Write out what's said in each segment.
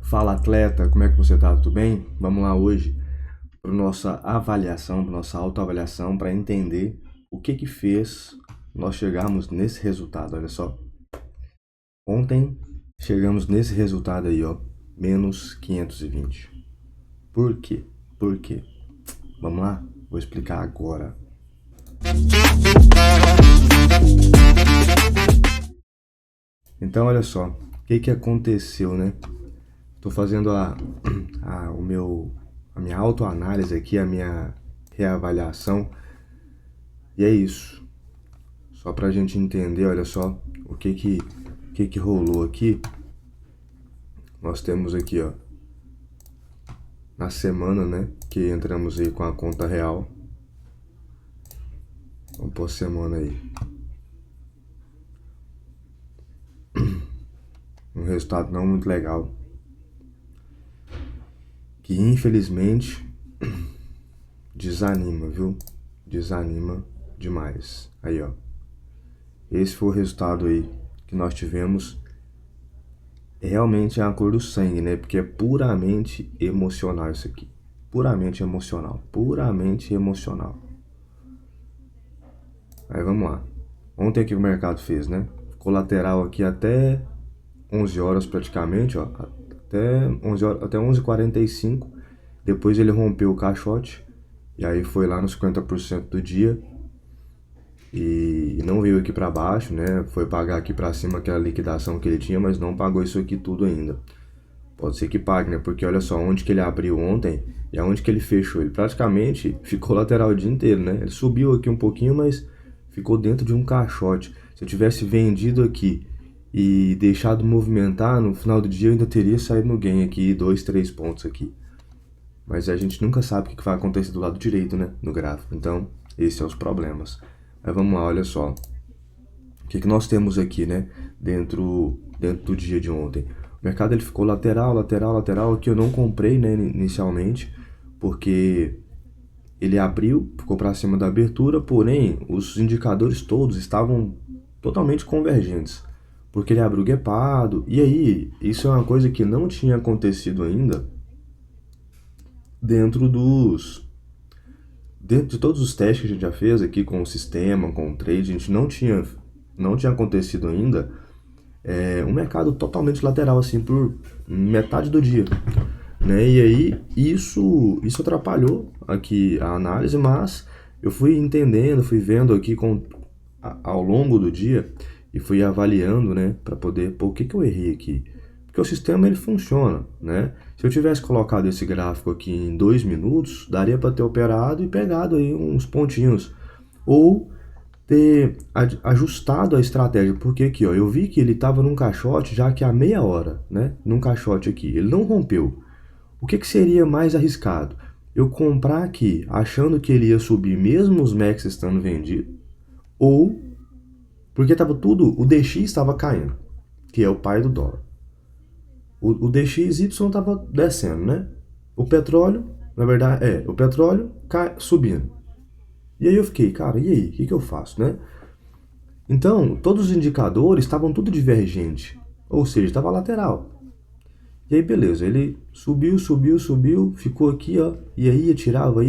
Fala atleta, como é que você tá? Tudo bem? Vamos lá hoje para nossa avaliação, para nossa autoavaliação, para entender o que que fez nós chegarmos nesse resultado. Olha só, ontem chegamos nesse resultado aí, ó, menos 520. Por quê? Por quê? Vamos lá? Vou explicar agora. Então, olha só, o que que aconteceu, né? Tô fazendo a minha autoanálise aqui, a minha reavaliação. E é isso. Só pra gente entender, olha só, o que que rolou aqui. Nós temos aqui, ó, na semana, né, que entramos aí com a conta real. Vamos pôr semana aí. Um resultado não muito legal. Que infelizmente desanima, viu? Desanima demais. Aí, ó. Esse foi o resultado aí que nós tivemos. Realmente é a cor do sangue, né? Porque é puramente emocional isso aqui. Puramente emocional. Puramente emocional. Aí vamos lá. Ontem aqui o mercado fez, né? Ficou lateral aqui até 11 horas praticamente, ó. Até 11 horas, até 11h45. Depois ele rompeu o caixote. E aí foi lá nos 50% do dia. E não veio aqui para baixo, né? Foi pagar aqui para cima aquela liquidação que ele tinha, mas não pagou isso aqui tudo ainda. Pode ser que pague, né? Porque olha só, onde que ele abriu ontem e aonde que ele fechou. Ele praticamente ficou lateral o dia inteiro, né? Ele subiu aqui um pouquinho, mas ficou dentro de um caixote. Se eu tivesse vendido aqui e deixado movimentar, no final do dia eu ainda teria saído no gain aqui, 2, 3 pontos aqui. Mas a gente nunca sabe o que vai acontecer do lado direito, né? No gráfico. Então, esses são os problemas. Mas vamos lá, olha só. O que que nós temos aqui, né? Dentro do dia de ontem. O mercado ele ficou lateral, lateral, lateral. Aqui eu não comprei, né, inicialmente, porque ele abriu, ficou para cima da abertura, porém os indicadores todos estavam totalmente convergentes, porque ele abriu guepado. E aí, isso é uma coisa que não tinha acontecido ainda dentro de todos os testes que a gente já fez aqui com o sistema, com o trade. A gente não tinha acontecido ainda um mercado totalmente lateral, assim, por metade do dia, né? E aí, isso atrapalhou aqui a análise, mas eu fui entendendo, fui vendo aqui ao longo do dia e fui avaliando, né, para poder, por que que eu errei aqui? Porque o sistema ele funciona, né? Se eu tivesse colocado esse gráfico aqui em 2 minutos, daria para ter operado e pegado aí uns pontinhos, ou ter ajustado a estratégia, porque aqui, ó, eu vi que ele estava num caixote já que há meia hora, né? Num caixote aqui, ele não rompeu. O que que seria mais arriscado? Eu comprar aqui achando que ele ia subir mesmo os max estando vendido, ou porque estava tudo, o DX estava caindo, que é o pai do dólar. O DXY estava descendo, né? O petróleo, na verdade, o petróleo subindo. E aí eu fiquei, cara, e aí? O que que eu faço, né? Então, todos os indicadores estavam tudo divergente, ou seja, estava lateral. E aí, beleza, ele subiu, subiu, subiu, ficou aqui, ó, e aí tirava,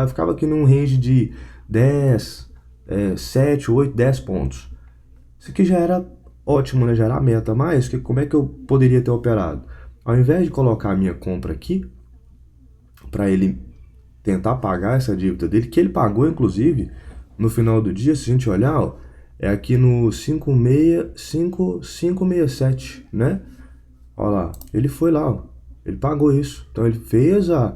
ficava aqui num range de 10, 7, 8, 10 pontos. Isso aqui já era ótimo, né? Já era a meta, mas como é que eu poderia ter operado? Ao invés de colocar a minha compra aqui, para ele tentar pagar essa dívida dele, que ele pagou, inclusive, no final do dia, se a gente olhar, ó, é aqui no 567, né? Olha lá, ele foi lá, ó, ele pagou isso. Então ele fez a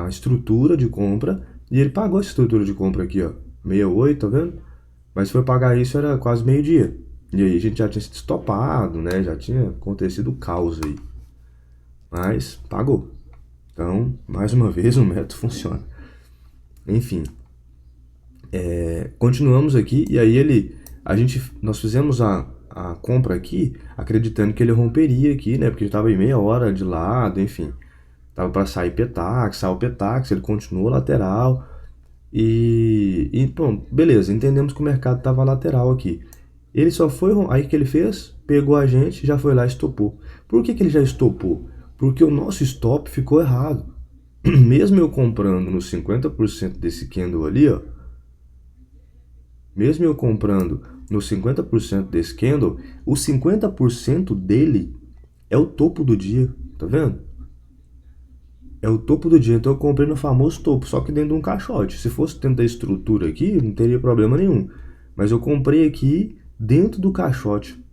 estrutura de compra e ele pagou essa estrutura de compra aqui, ó, 68, tá vendo? Mas foi pagar isso, era quase meio-dia. E aí a gente já tinha sido estopado, né? Já tinha acontecido o caos aí. Mas pagou. Então, mais uma vez, o método funciona. Enfim, continuamos aqui e aí nós fizemos a compra aqui, acreditando que ele romperia aqui, né? Porque estava em meia hora de lado, enfim. Tava para sair Petax, saiu Petax, ele continuou lateral. E pronto, beleza, entendemos que o mercado estava lateral aqui. Ele só foi, aí que ele fez? Pegou a gente, já foi lá e estopou. Por que que ele já estopou? Porque o nosso stop ficou errado. Mesmo eu comprando nos 50% desse candle ali, ó, mesmo eu comprando nos 50% desse candle, os 50% dele é o topo do dia, tá vendo? É o topo do dia, então eu comprei no famoso topo, só que dentro de um caixote. Se fosse dentro da estrutura aqui, não teria problema nenhum. Mas eu comprei aqui dentro do caixote.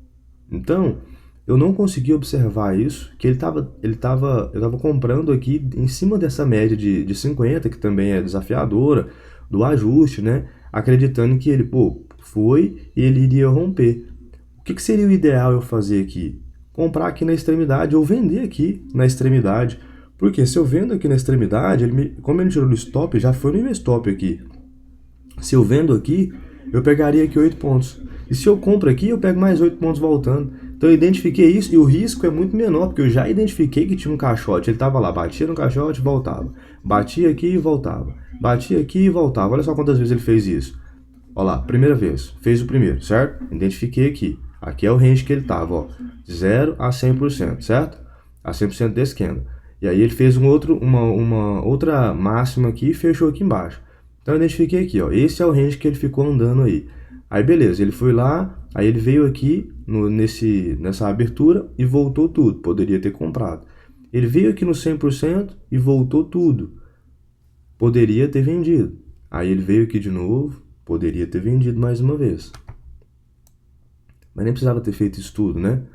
Então, eu não consegui observar isso, que eu tava comprando aqui em cima dessa média de 50, que também é desafiadora, do ajuste, né? Acreditando que ele, pô, foi e ele iria romper. O que seria o ideal eu fazer aqui? Comprar aqui na extremidade ou vender aqui na extremidade. Porque se eu vendo aqui na extremidade, como ele tirou do stop, já foi no meu stop aqui. Se eu vendo aqui, eu pegaria aqui 8 pontos. E se eu compro aqui, eu pego mais 8 pontos voltando. Então eu identifiquei isso e o risco é muito menor, porque eu já identifiquei que tinha um caixote. Ele estava lá, batia no caixote e voltava. Batia aqui e voltava. Batia aqui e voltava. Olha só quantas vezes ele fez isso. Olha lá, primeira vez. Fez o primeiro, certo? Identifiquei aqui. Aqui é o range que ele estava, ó. 0 a 100%, certo? A 100% desse candle. E aí ele fez uma outra máxima aqui e fechou aqui embaixo. Então eu identifiquei aqui, ó. Esse é o range que ele ficou andando aí. Aí beleza, ele foi lá, aí ele veio aqui nessa abertura e voltou tudo. Poderia ter comprado. Ele veio aqui no 100% e voltou tudo. Poderia ter vendido. Aí ele veio aqui de novo, poderia ter vendido mais uma vez. Mas nem precisava ter feito isso tudo, né?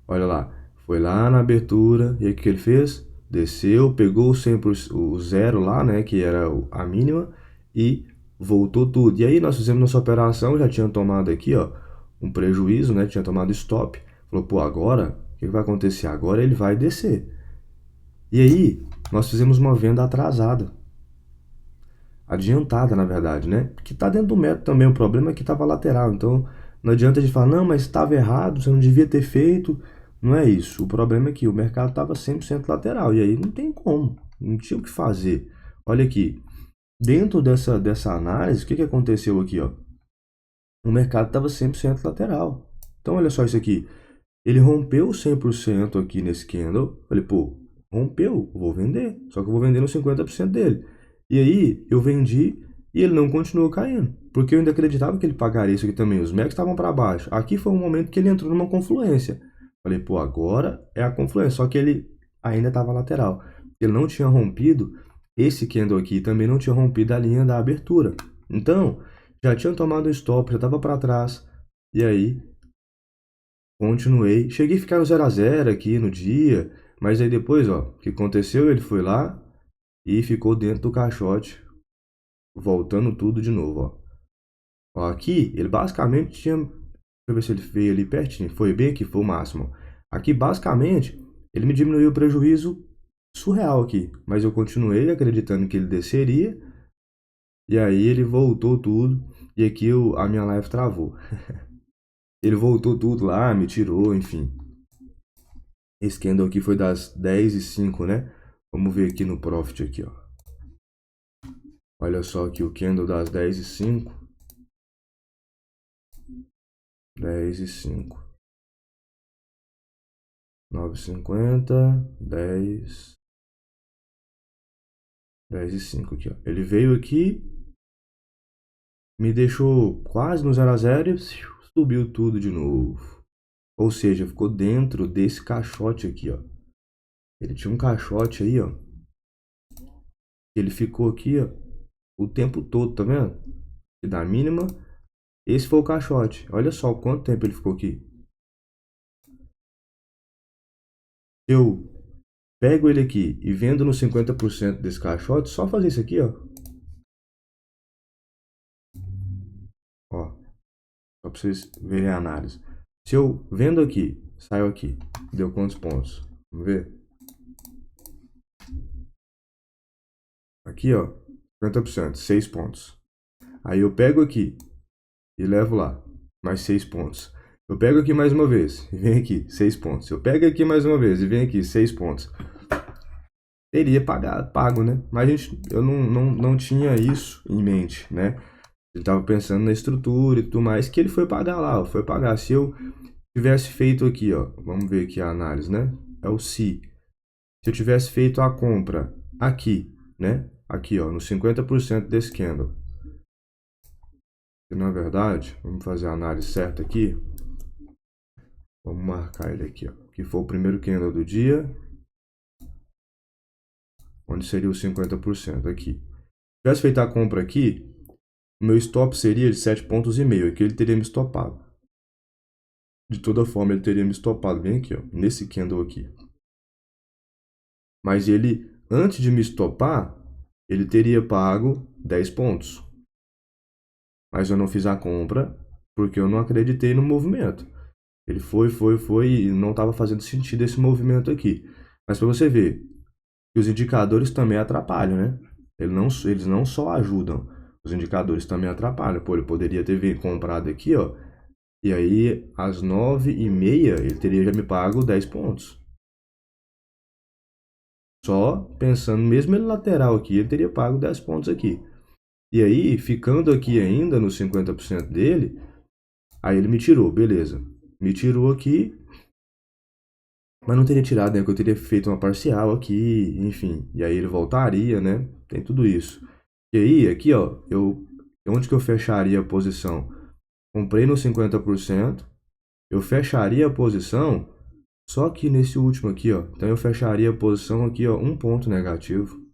Olha lá, foi lá na abertura e aí o que ele fez? Desceu, pegou o 100%, o zero lá, né, que era a mínima, e voltou tudo. E aí nós fizemos nossa operação, já tinha tomado aqui, ó, um prejuízo, né, tinha tomado stop. Falou, pô, agora, o que vai acontecer? Agora ele vai descer. E aí, nós fizemos uma venda atrasada. Adiantada, na verdade, né? Que tá dentro do método também, o problema é que tava lateral. Então, não adianta a gente falar, não, mas estava errado, você não devia ter feito. Não é isso. O problema é que o mercado estava 100% lateral. E aí não tem como. Não tinha o que fazer. Olha aqui. Dentro dessa análise, o que aconteceu aqui, ó? O mercado estava 100% lateral. Então, olha só isso aqui. Ele rompeu 100% aqui nesse candle. Falei, pô, rompeu, vou vender. Só que eu vou vender no 50% dele. E aí, eu vendi e ele não continuou caindo. Porque eu ainda acreditava que ele pagaria isso aqui também. Os MECs estavam para baixo. Aqui foi um momento que ele entrou numa confluência. Falei, pô, agora é a confluência. Só que ele ainda estava lateral. Ele não tinha rompido. Esse candle aqui também não tinha rompido a linha da abertura. Então, já tinha tomado o stop, já estava para trás. E aí, continuei. Cheguei a ficar no 0 a 0 aqui no dia. Mas aí depois, ó, o que aconteceu? Ele foi lá e ficou dentro do caixote. Voltando tudo de novo, ó. Ó, aqui, ele basicamente tinha... Deixa eu ver se ele veio ali pertinho. Foi bem aqui, foi o máximo. Aqui, basicamente, ele me diminuiu o prejuízo surreal aqui. Mas eu continuei acreditando que ele desceria. E aí ele voltou tudo. E aqui a minha live travou. Ele voltou tudo lá, me tirou, enfim. Esse candle aqui foi das 10h05, né? Vamos ver aqui no Profit aqui, ó. Olha só aqui o candle das 10h05. 10h05. 9h50. 10. 10h05 aqui, ó. Ele veio aqui, me deixou quase no 0 a 0 e subiu tudo de novo. Ou seja, ficou dentro desse caixote aqui, ó. Ele tinha um caixote aí, ó. Ele ficou aqui, ó, o tempo todo, tá vendo? E da mínima, esse foi o caixote. Olha só quanto tempo ele ficou aqui. Eu pego ele aqui e vendo no 50% desse caixote, só fazer isso aqui, ó. Ó, só pra vocês verem a análise. Se eu vendo aqui, saio aqui, deu quantos pontos? Vamos ver? Aqui, ó, 50%, 6 pontos. Aí eu pego aqui e levo lá, mais 6 pontos. Eu pego aqui mais uma vez e venho aqui, 6 pontos. Eu pego aqui mais uma vez e venho aqui, 6 pontos. Teria pago, né? Mas eu não tinha isso em mente, né? Eu tava pensando na estrutura e tudo mais, que ele foi pagar lá, foi pagar. Se eu tivesse feito aqui, ó, vamos ver aqui a análise, né? é o se. Se eu tivesse feito a compra aqui, né? Aqui, ó, no 50% desse candle. E, na verdade, vamos fazer a análise certa aqui. Vamos marcar ele aqui, ó. Que foi o primeiro candle do dia. Onde seria os 50% aqui. Se eu tivesse feito a compra aqui, o meu stop seria de 7,5 pontos. Aqui ele teria me stopado. De toda forma, ele teria me stopado bem aqui, ó. Nesse candle aqui. Mas ele, antes de me stopar, ele teria pago 10 pontos. Mas eu não fiz a compra porque eu não acreditei no movimento. Ele foi e não estava fazendo sentido esse movimento aqui. Mas para você ver que os indicadores também atrapalham, né? Eles não só ajudam, os indicadores também atrapalham. Pô, ele poderia ter comprado aqui, ó. E aí, às 9h30, ele teria já me pago 10 pontos. Só pensando, mesmo ele lateral aqui, ele teria pago 10 pontos aqui. E aí, ficando aqui ainda nos 50% dele, aí ele me tirou, beleza. Me tirou aqui, mas não teria tirado, né? Que eu teria feito uma parcial aqui, enfim. E aí ele voltaria, né? Tem tudo isso. E aí, aqui, ó, onde que eu fecharia a posição? Comprei no 50%, eu fecharia a posição só que nesse último aqui, ó. Então eu fecharia a posição aqui, ó, um ponto negativo.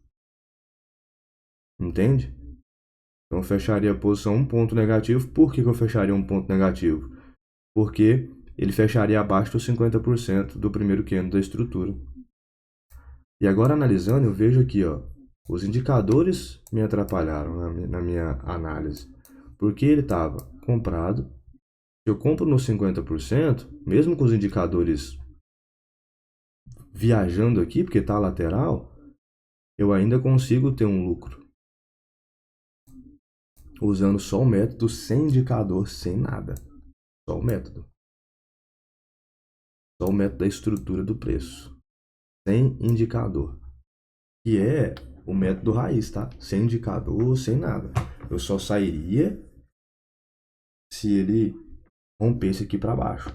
Entende? Então eu fecharia a posição um ponto negativo. Por que eu fecharia um ponto negativo? Porque ele fecharia abaixo dos 50% do primeiro candle da estrutura. E agora analisando, eu vejo aqui, ó, os indicadores me atrapalharam na minha análise. Porque ele estava comprado. Se eu compro no 50%, mesmo com os indicadores viajando aqui, porque está lateral, eu ainda consigo ter um lucro. Usando só o método sem indicador, sem nada. Só o método. Só o método da estrutura do preço. Sem indicador. Que é o método raiz, tá? Sem indicador, sem nada. Eu só sairia se ele rompesse aqui para baixo.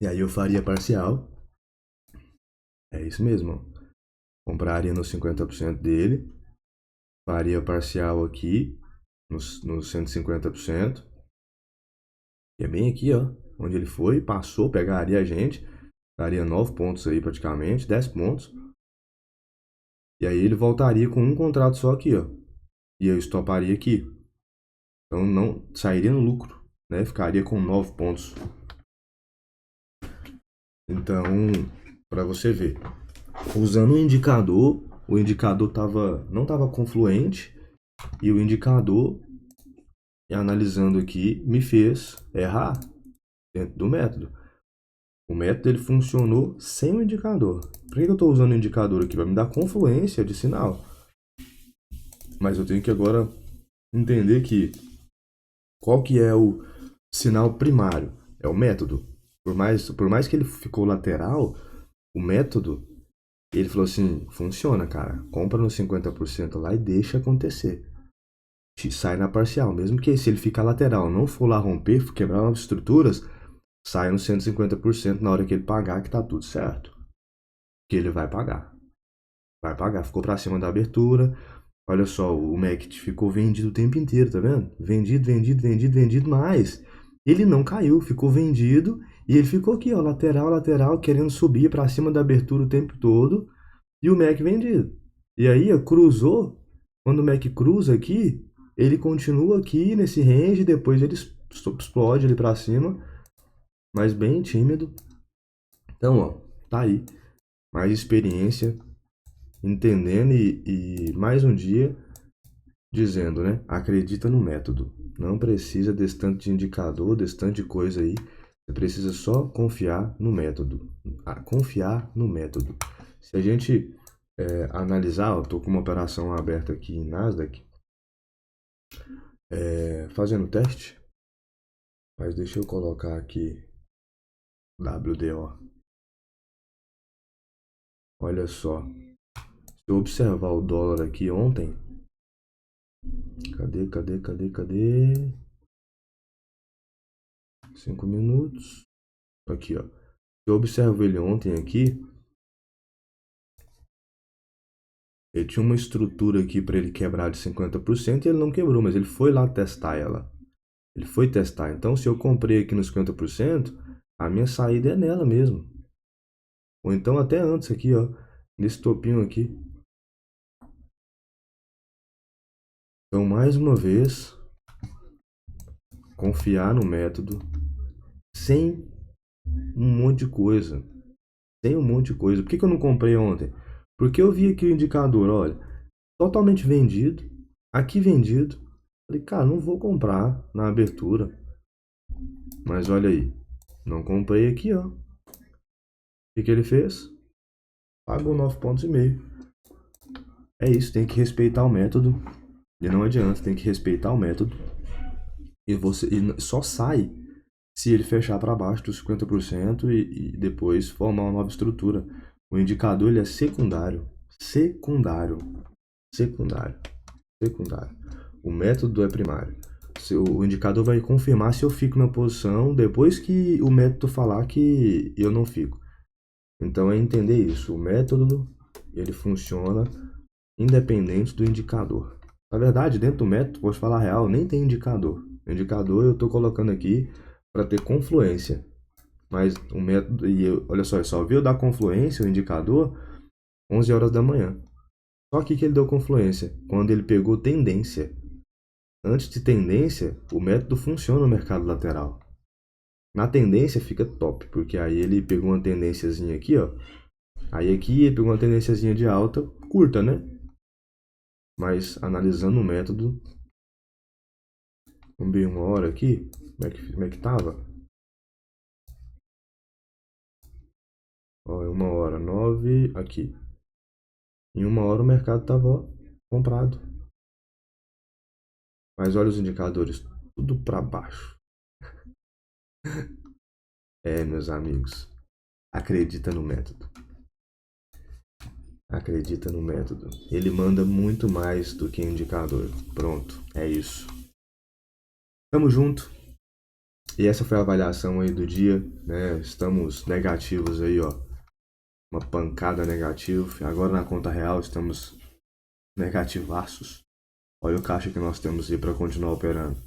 E aí eu faria parcial. É isso mesmo. Compraria nos 50% dele. Faria parcial aqui nos 150%. E é bem aqui, ó. Onde ele foi, passou, pegaria a gente. Daria 9 pontos aí praticamente, 10 pontos. E aí ele voltaria com um contrato só aqui, ó. E eu estoparia aqui. Então não sairia no lucro, né? Ficaria com 9 pontos. Então, para você ver, usando o indicador não estava confluente e o indicador, analisando aqui, me fez errar dentro do método. O método ele funcionou sem o indicador. Por que eu estou usando o indicador aqui? Vai me dar confluência de sinal. Mas eu tenho que agora entender que qual que é o sinal primário? É o método. Por mais que ele ficou lateral, o método, ele falou assim, funciona, cara. Compra no 50% lá e deixa acontecer. Sai na parcial. Mesmo que se ele ficar lateral, não for lá romper, quebrar as estruturas, sai no 150% na hora que ele pagar, que tá tudo certo. Que ele vai pagar. Vai pagar. Ficou pra cima da abertura. Olha só, o Mac ficou vendido o tempo inteiro, tá vendo? Vendido mais. Ele não caiu, ficou vendido e ele ficou aqui, ó, lateral, querendo subir para cima da abertura o tempo todo e o Mac vendido. E aí, ó, cruzou. Quando o Mac cruza aqui, ele continua aqui nesse range, depois ele explode ali para cima, mas bem tímido. Então, ó, tá aí. Mais experiência, entendendo e mais um dia dizendo, né? Acredita no método. Não precisa desse tanto de indicador, desse tanto de coisa aí. Você precisa só confiar no método. Confiar no método. Se a gente analisar, eu tô com uma operação aberta aqui em Nasdaq, fazendo teste. Mas deixa eu colocar aqui WDO. Olha só. Se eu observar o dólar aqui ontem, cadê? 5 minutos. Aqui, ó. Eu observo ele ontem aqui. Ele tinha uma estrutura aqui para ele quebrar de 50% e ele não quebrou, mas ele foi lá testar ela. Ele foi testar. Então, se eu comprei aqui nos 50%, a minha saída é nela mesmo. Ou então até antes aqui, ó. Nesse topinho aqui. Então, mais uma vez, confiar no método sem um monte de coisa. Sem um monte de coisa. Por que eu não comprei ontem? Porque eu vi aqui o indicador, olha, totalmente vendido. Aqui vendido. Falei, cara, não vou comprar na abertura. Mas olha aí, não comprei aqui, ó. O que ele fez? Pagou 9,5 pontos. É isso, tem que respeitar o método. E não adianta, tem que respeitar o método. E você só sai se ele fechar para baixo dos 50% e depois formar uma nova estrutura. O indicador ele é secundário. Secundário. Secundário. Secundário. O método é primário. O indicador vai confirmar se eu fico na posição depois que o método falar que eu não fico. Então é entender isso. O método ele funciona independente do indicador. Na verdade, dentro do método, vou te falar a real, nem tem indicador. O indicador eu estou colocando aqui para ter confluência. Mas o método, olha só, eu só viu dar confluência, o indicador, 11 horas da manhã. Só que ele deu confluência quando ele pegou tendência. Antes de tendência, o método funciona no mercado lateral. Na tendência fica top, porque aí ele pegou uma tendênciazinha aqui, ó. Aí aqui ele pegou uma tendênciazinha de alta, curta, né? Mas analisando o método, vamos ver uma hora aqui, como é que tava? Ó, 1h, 9, aqui. Em 1 hora o mercado tava, ó, comprado. Mas olha os indicadores, tudo para baixo. É, meus amigos, acredita no método. Acredita no método. Ele manda muito mais do que indicador. Pronto, é isso. Tamo junto. E essa foi a avaliação aí do dia, né? Estamos negativos aí, ó. Uma pancada negativa. Agora na conta real estamos negativaços. Olha o caixa que nós temos aí para continuar operando.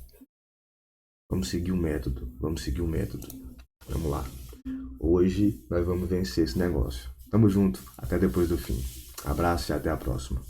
Vamos seguir o método. Vamos seguir o método. Vamos lá. Hoje nós vamos vencer esse negócio. Tamo junto. Até depois do fim. Abraço e até a próxima.